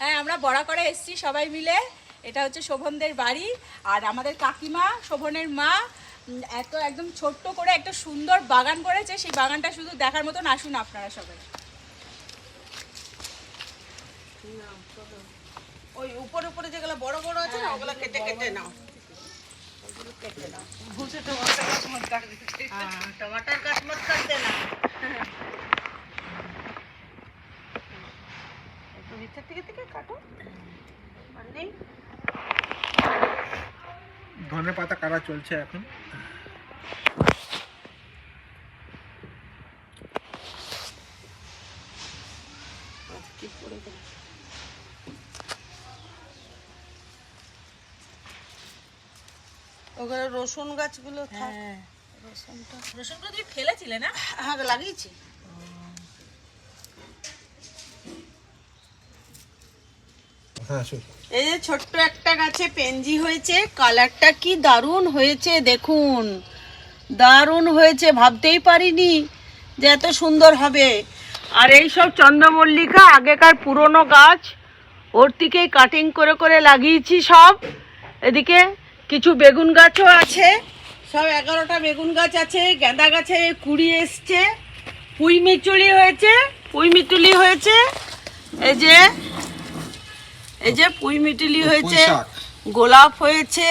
হ্যাঁ, আমরা বড়া করে এসেছি সবাই মিলে। এটা হচ্ছে শোভনদের বাড়ি, আর আমাদের কাকিমা শোভনের মা এত একদম ছোট্ট করে একটা সুন্দর বাগান করেছে। সেই বাগানটা শুধু দেখার মতন, আসুন আপনারা সবাই। ওই উপরে উপরে যেগুলো বড় বড় আছে না, ওগুলো কেটে কেটে নাও। टमाटर गाछ मत कर देना। একটু ভিতর থেকে কাটো। মানে ধনে পাতা কাটা চলছে এখন। কি পড়ে গেল? ওখানে রসুন গাছগুলো থাক। হ্যাঁ, রসুনগুলো তুমি ফেলেছিলে না? হ্যাঁ, লাগিয়েছি। এই যে ছোট্ট একটা গাছে পেনজি হয়েছে, কালারটা কি দারুণ হয়েছে দেখুন, দারুণ হয়েছে, ভাবতেই পারিনি যে এত সুন্দর হবে। আর এই সব চন্দ্রমল্লিকা আগেকার পুরনো গাছ, ওর থেকেই কাটিং করে করে লাগিয়েছি সব। এদিকে কিছু বেগুন গাছও আছে, সব 11টা বেগুন গাছ আছে। গাঁদা গাছে কুড়ি এসছে, পুঁই মিচুলি হয়েছে, এই যে পুঁই মিটুলি হয়েছে, গোলাপ হয়েছে,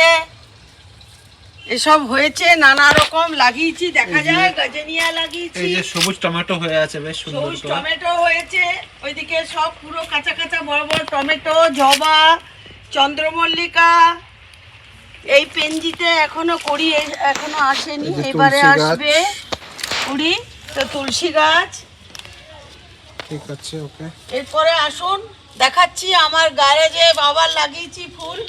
এসব হয়েছে নানা রকম লাগিয়েছি। দেখা যায় গজনিয়া লাগিয়েছি, এই যে সবুজ টমেটো হয়ে আছে, বেশ সুন্দর সবুজ টমেটো হয়েছে। ওইদিকে সব পুরো কাঁচা কাঁচা বড় বড় টমেটো, জবা, চন্দ্রমল্লিকা। এই পেনজিতে এখনো কড়ি এখনো আসেনি, এবারে আসবে কুড়ি। তো তুলসী গাছ, ঠিক আছে, ওকে। এরপরে আসুন দেখাচ্ছি আমার গ্যারেজে বাবার লাগিয়েছি ফুল।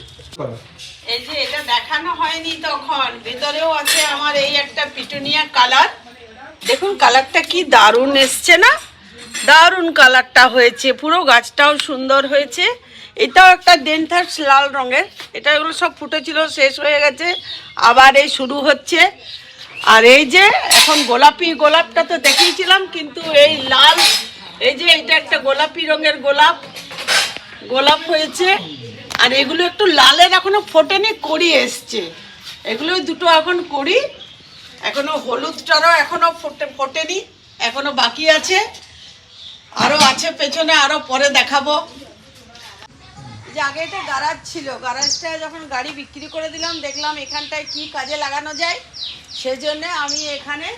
এই যে এটা দেখানো হয়নি তখন, ভেতরেও আছে আমার এই একটা পিটুনিয়া কালার। দেখুন কালারটা কি দারুণ এসছে না, দারুণ কালারটা হয়েছে, পুরো গাছটাও সুন্দর হয়েছে। এটাও একটা ডেনথাস লাল রঙের, এটা এগুলো সব ফুটেছিল, শেষ হয়ে গেছে, আবার এই শুরু হচ্ছে। আর এই যে এখন গোলাপটা তো দেখিয়েছিলাম, কিন্তু এই লাল, এই যে এটা একটা গোলাপি রঙের গোলাপ হয়েছে। আর এগুলো একটু লালের এখনো ফোটেনি, কড়ি এসছে। এগুলো দুটো এখন কড়ি, এখনো হলুদটারও এখনো ফোটেনি, এখনো বাকি আছে, আরো আছে পেছনে, আরো পরে দেখাবো। যে আগে এটা গ্যারাজ ছিল, গ্যারাজটা যখন গাড়ি বিক্রি করে দিলাম, দেখলাম এখানটায় কি কাজে লাগানো যায়, সেজন্য আমি এখানে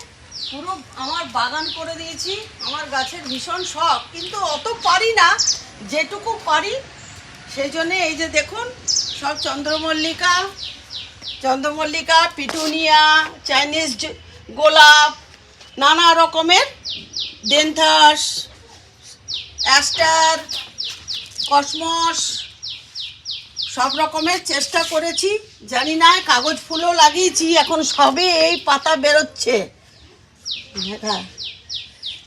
পুরো আমার বাগান করে দিয়েছি। আমার গাছের ভীষণ শখ, কিন্তু অত পারি না, যেটুকু পারি সেই জন্যে এই যে দেখুন সব চন্দ্রমল্লিকা, পিটুনিয়া, চাইনিজ গোলাপ, নানা রকমের, ডেনথাস, অ্যাস্টার, কসমস, সব রকমের চেষ্টা করেছি। জানি না, কাগজ ফুলও লাগিয়েছি, এখন সবে এই পাতা বেরোচ্ছে,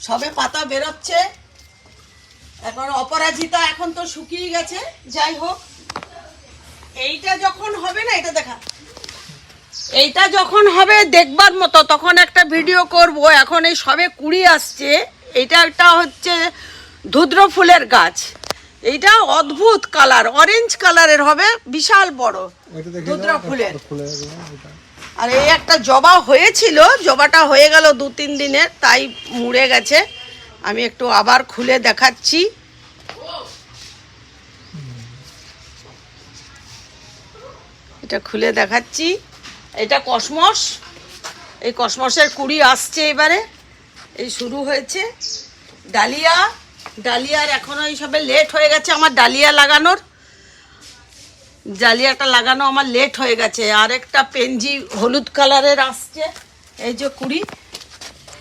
সবে পাতা বেরোচ্ছে। এখন অপরাজিতা এখন তো শুকিয়ে গেছে। যাই হোক, এইটা যখন হবে না, এইটা যখন হবে দেখবার মতো, তখন একটা ভিডিও করব। এখন এই সবে কুড়ি আসছে। এইটা একটা হচ্ছে ধুদ্র ফুলের গাছ, এইটা অদ্ভুত কালার, অরেঞ্জ কালারের হবে, বিশাল বড় ধুদ্র ফুলের। আর এই একটা জবা হয়েছিল, জবাটা হয়ে গেল 2-3 দিনের, তাই মুড়ে গেছে। আমি একটু আবার খুলে দেখাচ্ছি। এটা খুলে দেখাচ্ছি, এটা কসমস। এই কসমসের কুড়ি আসছে এবারে, এই শুরু হয়েছে। ডালিয়ার এখনো এইসবে লেট হয়ে গেছে আমার, ডালিয়াটা লাগানো আমার লেট হয়ে গেছে। আর একটা পেনজি হলুদ কালারের আসছে, এই যে কুড়ি,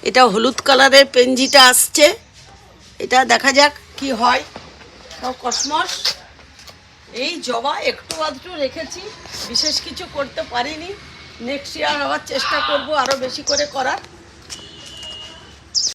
এটা হলুদ কালারের পেনজিটা আসছে। এটা দেখা যাক কি হয়। সব কসমস, এই জবা একটু আধটু রেখেছি, বিশেষ কিছু করতে পারিনি। নেক্সট ইয়ার আবার চেষ্টা করব আরও বেশি করে করার।